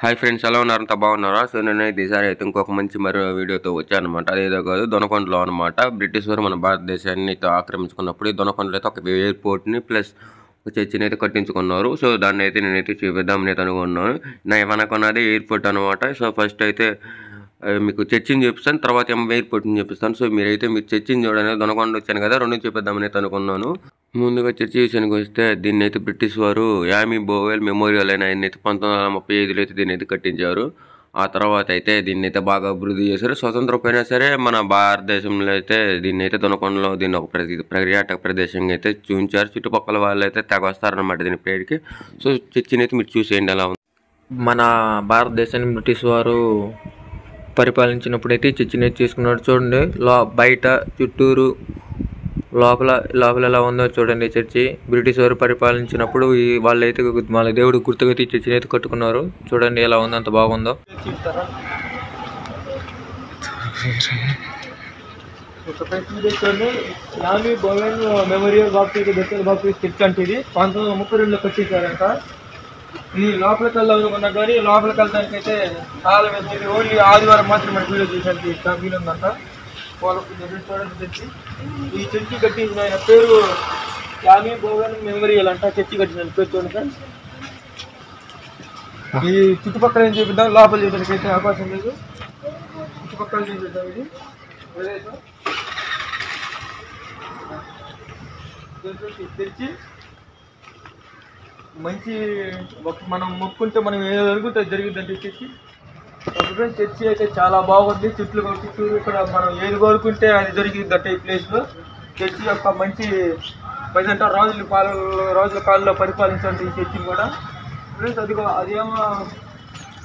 Hi friends, ఎలా ఉన్నారు? అంతా బాగున్నారా? సో నేనైతే ఈసారి అయితే ఇంకొక మంచి మరో వీడియోతో వచ్చానమాట. అదేదో కాదు, దొనకొండలో అనమాట. బ్రిటిష్ వారు మన భారతదేశాన్ని అయితే ఆక్రమించుకున్నప్పుడు ఈ దొనకొండలో అయితే ఒక ఎయిర్పోర్ట్ని ప్లస్ ఒక చర్చిని అయితే కట్టించుకున్నారు. సో దాన్ని అయితే నేనైతే చూపిద్దామని అయితే అనుకున్నాను. నా వెనకున్నది ఎయిర్పోర్ట్ అనమాట. సో ఫస్ట్ అయితే మీకు చర్చిని చూపిస్తాను, తర్వాత ఎయిర్పోర్ట్ని చూపిస్తాను. సో మీరైతే మీరు చర్చిని చూడడానికి దొనకొండ వచ్చాను కదా, రెండు చూపిద్దామని అయితే అనుకున్నాను. ముందుగా చర్చి విషయానికి వస్తే దీన్ని అయితే బ్రిటిష్ వారు యామీ బోవెల్ మెమోరియల్ అయిన ఆయన అయితే 1935లో అయితే దీన్ని అయితే కట్టించారు. ఆ తర్వాత అయితే దీన్ని అయితే బాగా అభివృద్ధి చేశారు. స్వతంత్రం పోయినా సరే మన భారతదేశంలో అయితే దీన్ని అయితే దొనకొండలో దీన్ని ఒక పర్యాటక ప్రదేశంగా అయితే చూపించారు. చుట్టుపక్కల వాళ్ళు అయితే తెగ వస్తారనమాట దీని పేరుకి. సో చర్చిని అయితే మీరు చూసేయండి ఎలా ఉంది. మన భారతదేశాన్ని బ్రిటిష్ వారు పరిపాలించినప్పుడు అయితే చర్చిని చేసుకున్నాడు. చూడండి, బయట చుట్టూరు లోపల ఎలా ఉందో చూడండి. చర్చి బ్రిటిష్ వారు పరిపాలించినప్పుడు వాళ్ళైతే వాళ్ళ దేవుడు గుర్తుగా ఈ చర్చిని అయితే కట్టుకున్నారు. చూడండి ఎలా ఉందో, అంత బాగుందో. Yami bowel memorial Baptist church అంటే ఇది 1932లో కట్టించారంట. ఈ లోపలికి వెళ్ళాలనుకున్నా కానీ లోపలికి వెళ్ళడానికి అయితే చాలా మంది ఓన్లీ ఆదివారం మాత్రం మన వీడియో చూసానికి వీలుందంట. వాళ్ళకి చూడండి చర్చి. ఈ చర్చి కట్టించిన ఆయన పేరు యామీ బోవెల్ మెమోరియల్ అంట. చర్చి కట్టిన పేరు చూడండి. ఈ చుట్టుపక్కల ఏం చూపిద్దాం, లోపల చూడడానికి అయితే అవకాశం లేదు. చుట్టుపక్కల చూపిద్దాం. ఇది తెచ్చి మంచి మనం మొక్కుంటే మనం ఏదో అనుకుంటే జరుగుతుందంటే చర్చి అయితే చాలా బాగుంది. చుట్టూ ఇక్కడ మనం ఏది కోరుకుంటే అది జరిగిందంటే ఈ ప్లేస్లో. చర్చి యొక్క మంచి పైదంటే రాజుల కాలంలో పరిపాలించండి ఈ చర్చిని కూడా. ఫ్రెండ్స్ అదేమో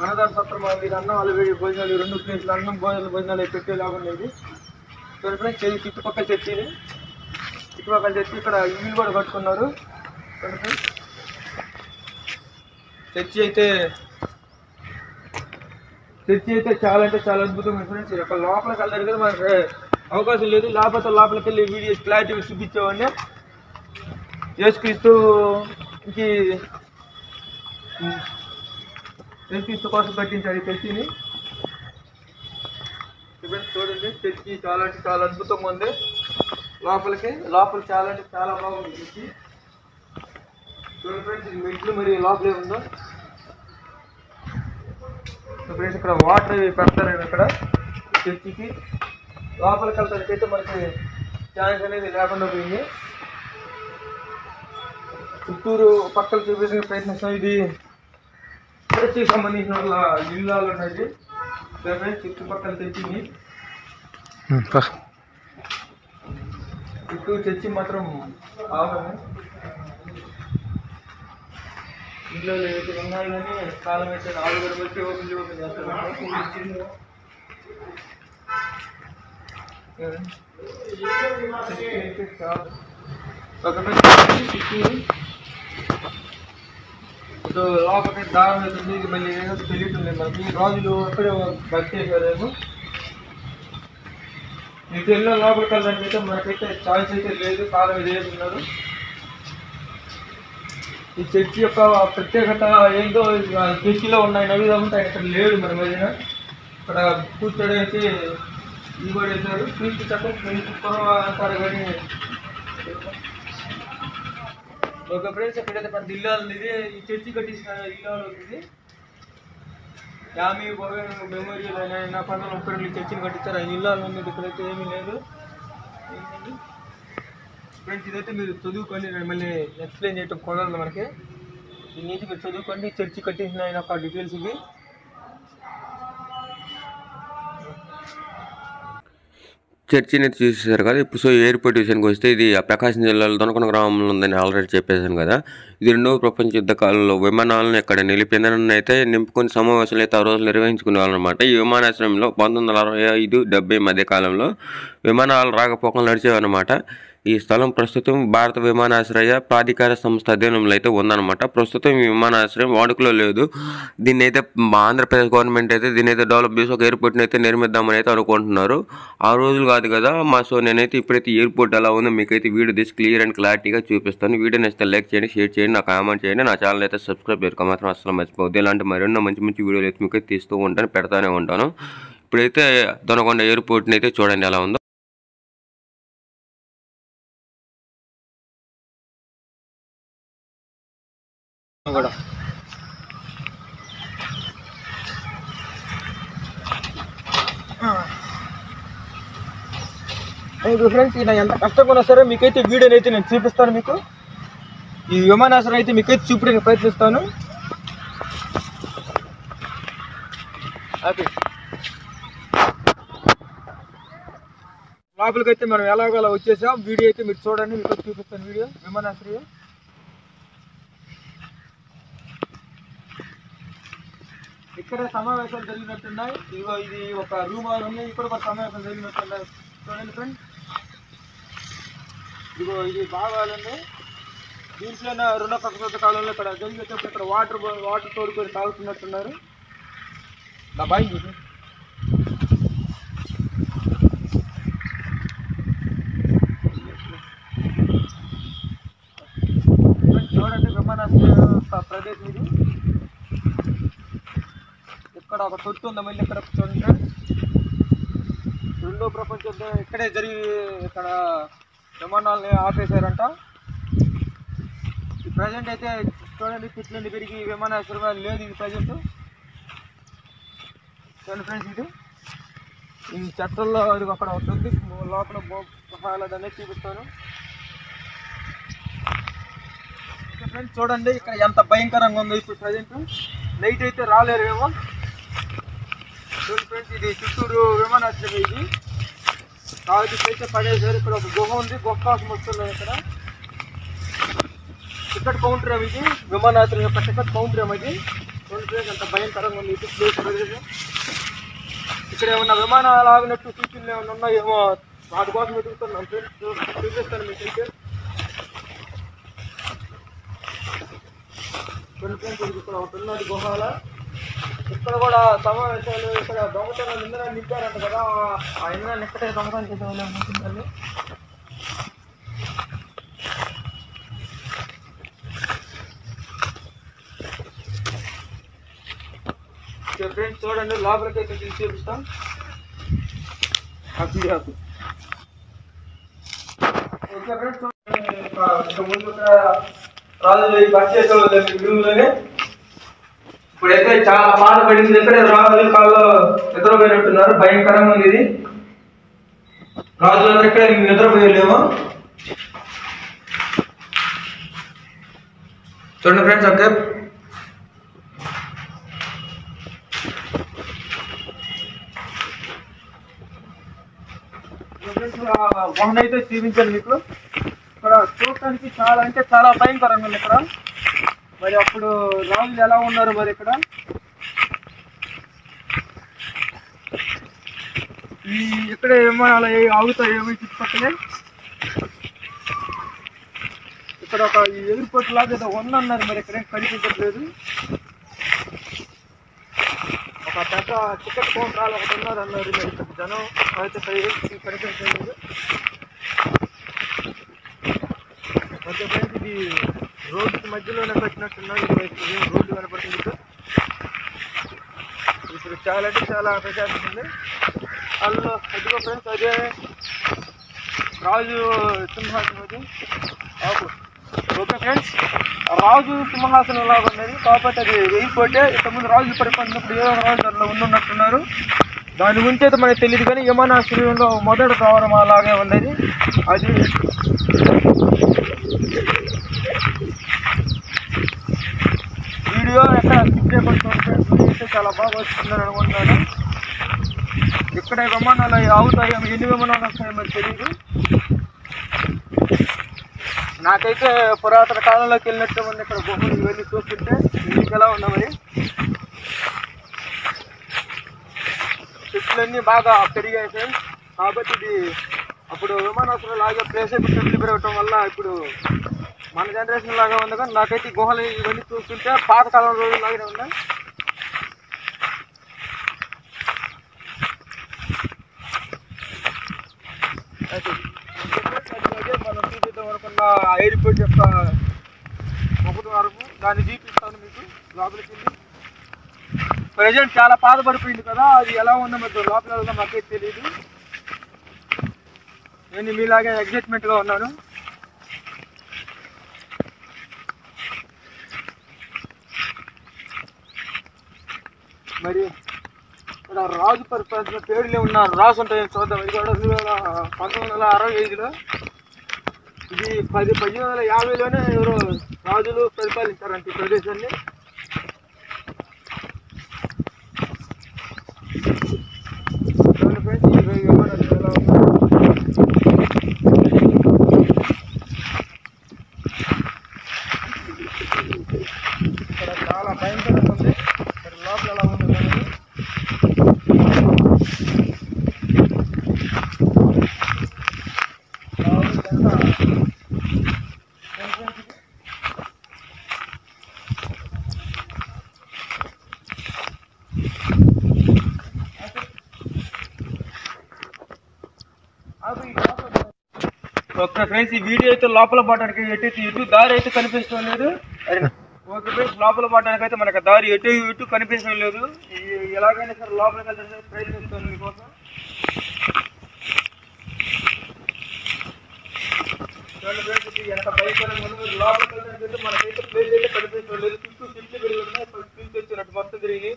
అన్నదాన సత్రం, మీరు అన్నం వాళ్ళు వేడి భోజనాలు, రెండు ప్లేస్లు అన్నం భోజనాలు పెట్టేలాగా ఉండేది. సో ఫ్రెండ్స్ చుట్టుపక్కల చర్చి ఇక్కడ ఇల్లు కూడా కట్టుకున్నారు. చర్చి అయితే చాలా అంటే చాలా అద్భుతమైన ఫ్రెండ్స్. ఇక్కడ లోపలికి వెళ్ళారు కదా, మనకి అవకాశం లేదు. లోపలికి వెళ్ళి వీడియో క్లారిటీ చూపించేవాడిని. యేసుక్రీస్తు కోసం కట్టించారు ఈ చర్చిని. చూడండి, చర్చి చాలా అంటే చాలా అద్భుతంగా ఉంది. లోపల చాలా అంటే చాలా బాగుంది చర్చి. చూడండి ఫ్రెండ్స్, మెట్లు మరి లోపలే ఉందో. ఫ్రెండ్స్ ఇక్కడ వాటర్ అవి పెడతారు ఇక్కడ చర్చికి. లోపలికి వెళ్తానికి అయితే మనకి ఛాన్స్ అనేది లేకుండా పోయింది. చుట్టూరు పక్కలు చూపించే ప్రయత్నిస్తాం. ఇది చర్చికి సంబంధించిన ఇల్లాలు ఉన్నాయి. చుట్టుపక్కల చర్చిని చుట్టూ చర్చి మాత్రం బాగుంది. ఇంట్లో ఏదైతే ఉన్నాయి కానీ కాలం అయితే 4 బట్టి ఓపెన్ చేస్తారు. లోపల దారం అవుతుంది. ఇది మళ్ళీ ఏదో తెలియట్లేదు మనకి. రాజులు అక్కడే భక్తి చేశారు. మీకు ఎన్నో లోపలికి వెళ్ళడానికి అయితే మనకైతే ఛాయిస్ అయితే లేదు. కాలం ఇదేస్తున్నారు. ఈ చర్చి యొక్క ప్రత్యేకత ఏంటో చర్చిలో ఉన్నాయి నవీదంతా ఇక్కడ లేడు. మన మధ్యన ఇక్కడ కూర్చోడానికి ఇవి కూడా వేశారు. క్రీస్తు చక్కగా అంటారు కానీ ఒక ఫ్రెండ్స్ ఎక్కడైతే పెద్ద ఇల్లాలు ఇది. ఈ చర్చి కట్టించిన ఇల్లాలు అవుతుంది. యామీ బోవెల్ మెమోరియల్ అయిన 1932 చర్చిని కట్టించారు. ఆయన ఇల్లాలు ఉంది. ఇక్కడైతే ఏమీ లేదు. ఫ్రెండ్స్ ఇదైతే మీరు చదువుకోండి, నేను మళ్ళీ ఎక్స్ప్లెయిన్ చేయటం కుదరదు మనకి. దీన్ని మీరు చదువుకోండి. చర్చి కట్టించిన ఆయన ఒక డీటెయిల్స్ ఇవి. చర్చిని అయితే చూసేసారు కదా. ఇప్పుడు సో ఎయిర్పోర్ట్ విషయానికి వస్తే ఇది ప్రకాశం జిల్లాలో దొనకొండ గ్రామంలో ఉందని ఆల్రెడీ చెప్పేశాను కదా. ఇది 2వ ప్రపంచ యుద్ధ కాలంలో విమానాలను ఇక్కడ నిలిపి ఇంధనాన్ని అయితే నింపుకొని సమావేశాలు అయితే ఆ రోజులు నిర్వహించుకునే అనమాట. ఈ విమానాశ్రయంలో 1965-70 మధ్య కాలంలో విమానాలు రాకపోకలు నడిచేవన్నమాట. ఈ స్థలం ప్రస్తుతం భారత విమానాశ్రయ ప్రాధికార సంస్థ అధీనంలో అయితే ఉందన్నమాట. ప్రస్తుతం ఈ విమానాశ్రయం వాడుకలో లేదు. దీన్ని అయితే మా ఆంధ్రప్రదేశ్ గవర్నమెంట్ అయితే దీన్ని అయితే డెవలప్ చేసి ఒక ఎయిర్పోర్ట్ని అయితే నిర్మిద్దామని అయితే అనుకుంటున్నారు. ఆ రోజులు కాదు కదా సో నేనైతే ఇప్పుడైతే ఎయిర్పోర్ట్ ఎలా ఉందో మీకైతే వీడియో తీసి క్లియర్ అండ్ క్లారిటీగా చూపిస్తాను. వీడియో నచ్చితే లైక్ చేయండి, షేర్ చేయండి, నాకు కామెంట్ చేయండి. నా ఛానల్ అయితే సబ్స్క్రైబ్ చేసుకో మాత్రం అసలు మర్చిపోవద్దు. ఇలాంటి మరెన్నో మంచి మంచి వీడియోలు అయితే మీకు తీస్తూ ఉంటాను, పెడతానే ఉంటాను. ఇప్పుడైతే దొనకొండ ఎయిర్పోర్ట్ని అయితే చూడండి ఎలా ఉందో. కూడా ఫ్రెండ్స్, ఈయన ఎంత కష్టపడినా సరే మీకైతే వీడియోని అయితే నేను చూపిస్తాను. మీకు ఈ విమానాశ్రయం అయితే మీకైతే చూపించడానికి ప్రయత్నిస్తాను. లోపలికైతే మనం ఎలాగోలా వచ్చేసాం. వీడియో అయితే మీరు చూడండి, మీకు చూపిస్తాను వీడియో విమానాశ్రయం. ఇక్కడ సమావేశాలు జరిగినట్టున్నాయి. ఇదిగో ఇది ఒక రూమ్ ఉన్నాయి, ఇక్కడ ఒక సమావేశాలు జరిగినట్టున్నాయి. చూడండి ఫ్రెండ్స్, ఇదిగో ఇది భాగాలండి. దీంట్లోనే రుణ ప్రకృత కాలంలో ఇక్కడ జరిగేటప్పుడు ఇక్కడ వాటర్ తోడుకొని తాగుతున్నట్టున్నారు. నా బాయ్ చూసి చూడండి విమానాశ్రయ ప్రదేశం ఇది. ఇక్కడ ఒక తొట్టు ఉంది, మళ్ళీ ఇక్కడ చూడండి. రెండో ప్రపంచ యుద్ధం ఇక్కడే జరిగి ఇక్కడ విమానాలని ఆపేశారంట. ఈ ప్రజెంట్ అయితే చూడండి చెట్లన్నీ పెరిగి విమానాశ్రయం లేదు ఇది ప్రజెంట్. చూడండి ఫ్రెండ్స్, ఇది ఈ చెట్లలో అది అక్కడ ఉంటుంది, లోపల అనేది చూపిస్తాను. ఫ్రెండ్స్ చూడండి ఇక్కడ ఎంత భయంకరంగా ఉందో ఇప్పుడు ప్రజెంట్. నైట్ అయితే రాలేరేమో. చూడండి ఫ్రెండ్స్, ఇది చిత్తూరు విమానాశ్రయం. ఇది కాబట్టి అయితే పడేసారు. ఇక్కడ ఒక గుహ ఉంది, గుహ కోసం వస్తున్నారు. ఇక్కడ టికెట్ కౌంటర్ ఏమి, ఇది విమానాశ్రయం యొక్క టికెట్ కౌంటర్ ఏమి. ఇది చూడండి ఫ్రెండ్స్ ఎంత భయంకరంగా ఉంది ఇది ప్లేస్ ప్రదేశం. ఇక్కడ ఏమన్నా విమానాలు ఆగినట్టు సూచనలు ఏమైనా ఉన్నాయేమో, వాటి కోసం వెతుకుతున్నాం ఫ్రెండ్స్. చూపిస్తాను మీకైతే. చూడండి ఫ్రెండ్స్, ఇక్కడ ఒకటి ఉన్నది గుహాల. ఇక్కడ కూడా సమావేశాలు, ఇక్కడ దొంగతనాలు ఇంధనాన్ని నింపారంట కదా, ఆ ఇంధనాన్ని ఇక్కడే దొంగతనం చేసేవాళ్ళు. ఫ్రెండ్స్ చూడండి లోపలికి అయితే తీసి చూపిస్తాం. ఓకే ఫ్రెండ్స్, ముందు రాజులు బస్ చేసేవాళ్ళని ఇప్పుడైతే చాలా బాధపడింది. ఇక్కడే రాజులు కాళ్ళు నిద్రపోయినట్టున్నారు. భయంకరంగా ఉంది ఇది. రాజులందరూ ఇక్కడే నిద్రపోయలేమో. చూడండి ఫ్రెండ్స్, ఓకే వాహన అయితే చూపించాను మీకు. ఇక్కడ చూడటానికి చాలా అంటే చాలా భయంకరంగా ఉంది ఇక్కడ. మరి అప్పుడు రాజులు ఎలా ఉన్నారు మరి ఇక్కడ. ఇక్కడ విమానాలు ఆగుతాయి ఏమో చుట్టుపక్కలే. ఇక్కడ ఒక ఎయిర్పోర్ట్ లాగా ఏదో ఉందన్నారు, మరి ఇక్కడ కనిపించట్లేదు. ఒక పెద్ద టికెట్ కౌంటర్ ఒకటి ఉన్నారు అన్నారు, మరి ఇక్కడ జనం అయితే కనిపించలేదు. ఓకే ఫ్రెండ్స్, ఇది రోడ్డుకి మధ్యలోనే పెట్టినట్టున్నారు. రోడ్డు కనపడుతుంది. ఇప్పుడు చాలా అంటే చాలా ప్రశాంతం ఉంది. అందులో ఎదుగో ఫ్రెండ్స్ అదే రాజు సింహాసనం. అది ఓకే ఫ్రెండ్స్, రాజు సింహాసనం లాగా ఉన్నది. కాకపోతే అది ఎయిర్పోర్టే. ఇంతకుముందు రాజులు పరిపాలినప్పుడు ఏదో రాజు దాంట్లో ఉన్నట్టున్నారు. దాని గురించి అయితే మనకు తెలియదు, కానీ విమానాశ్రయంలో మొదటి ద్వారం అలాగే ఉన్నది. అది వీడియో ఎక్కడ స్కిప్ చేయబడుతుంది. వీడియో చాలా బాగా వస్తుందని అనుకుంటున్నాను. ఇక్కడ విమానాలు ఆగుతాయి, ఎన్ని విమానాలు వస్తాయో మరి తెలియదు. నాకైతే పురాతన కాలంలోకి వెళ్ళినట్టు ఉంది. ఇక్కడ గుహలు ఇవన్నీ చూస్తుంటే మీకు ఎలా ఉన్నా మరి. చెట్లన్నీ బాగా పెరిగాయి ఫ్రెండ్స్. కాబట్టి ఇది అప్పుడు విమానాశ్రయం లాగా ప్లేస్ ఇప్పుడు చెట్లు పెరగటం వల్ల ఇప్పుడు మన జనరేషన్ లాగా ఉంది, కానీ నాకైతే ఈ గుహలు ఇవన్నీ చూస్తుంటే పాతకాలం రోజులు లాగానే ఉన్నాయి. అయితే అదే మనం చూపిద్దాం అనుకున్న ఎయిర్పోర్ట్ యొక్క ముఖద్వారము, దాన్ని చూపిస్తాను మీకు లోపలికి వెళ్ళి. ప్రజెంట్ చాలా బాధపడిపోయింది కదా, అది ఎలా ఉందో మరి లోపల వెళ్దాం నాకైతే తెలియదు. నేను మీలాగే ఎగ్జైట్మెంట్గా ఉన్నాను. మరి ఇక్కడ రాజు పరిపాలన పేర్లే ఉన్న రాసు ఉంటాయని చూద్దాం. ఇది కూడా 1965లో, ఇది 1850లోనే ఎవరో రాజులు పరిపాలించారంట ఈ ప్రదేశాన్ని. ఇక్కడ చాలా భయంకరంగా ఉంది. ఇక్కడ లోపల ఎలా ఉంది అనేది ఓకే ఫ్రెండ్స్, ఈ వీడియో అయితే లోపల పోవడానికి ఎటు దారి అయితే కనిపిస్తూ లేదు. ఓకే ఫ్రెండ్స్, లోపల పోవడానికి అయితే మనకు దారి ఎటు కనిపించడం లేదు. ఎలాగైనా సరే లోపలికి వెళ్ళడానికి ప్రయత్నిస్తాను మీకోసం. ఎంత భయంకరంగా ఉంది. లోపలికి వెళ్ళడానికి అయితే మనకైతే ప్లేస్ అయితే కనిపించడం లేదు. చుట్టూ చెట్లు పెరిగి ఉన్నాయి, చెట్లు తెచ్చినట్టు మొత్తం తిరిగి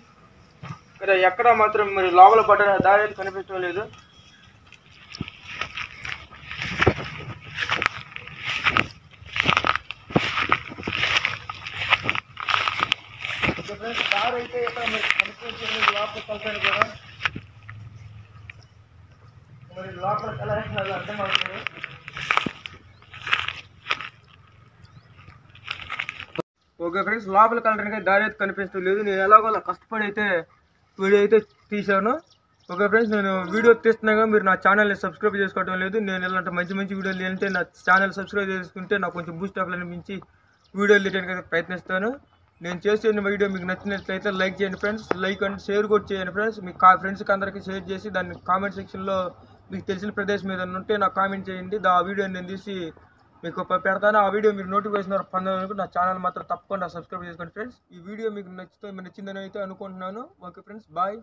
ఇక్కడ ఎక్కడ మాత్రం మరి లోపల పడడానికి దారి అయితే కనిపించడం లేదు. దారి అయితే ఇక్కడ మరి కనిపించలేదు లోపలికి వెళ్తాను కూడా. మరి లోపలికి వెళ్ళాలని నాకు అర్థం అవుతుంది. ఓకే ఫ్రెండ్స్, లోపలికి వెళ్ళడానికి దారి అయితే కనిపించడం లేదు. నేను ఎలాగో అలా కష్టపడి అయితే వీడియో అయితే తీశాను. ఓకే ఫ్రెండ్స్, నేను వీడియో తీస్తున్నాగా మీరు నా ఛానల్ని సబ్స్క్రైబ్ చేసుకోవడం లేదు. నేను ఇలాంటి మంచి వీడియోలు ఏంటంటే నా ఛానల్ సబ్స్క్రైబ్ చేసుకుంటే నాకు కొంచెం బూస్ట్ అప్ అనిపించి వీడియోలు తీయడానికి అయితే ప్రయత్నిస్తాను. నేను చేసే వీడియో మీకు నచ్చినట్లయితే లైక్ చేయండి ఫ్రెండ్స్, లైక్ అండ్ షేర్ కూడా చేయండి ఫ్రెండ్స్. మీ ఫ్రెండ్స్కి అందరికీ షేర్ చేసి దాన్ని కామెంట్ సెక్షన్లో మీకు తెలిసిన ప్రదేశం మీద ఉంటే నాకు కామెంట్ చేయండి. ఆ వీడియోని నేను తీసి మీకు పెడతాను. ఆ వీడియో మీకు నోటిఫికేషన్ పొందాలనుకుంటే నా ఛానల్ మాత్రం తప్పకుండా సబ్స్క్రైబ్ చేసుకోండి ఫ్రెండ్స్. ఈ వీడియో మీకు నచ్చిందని అయితే అనుకుంటున్నాను. Okay friends, bye.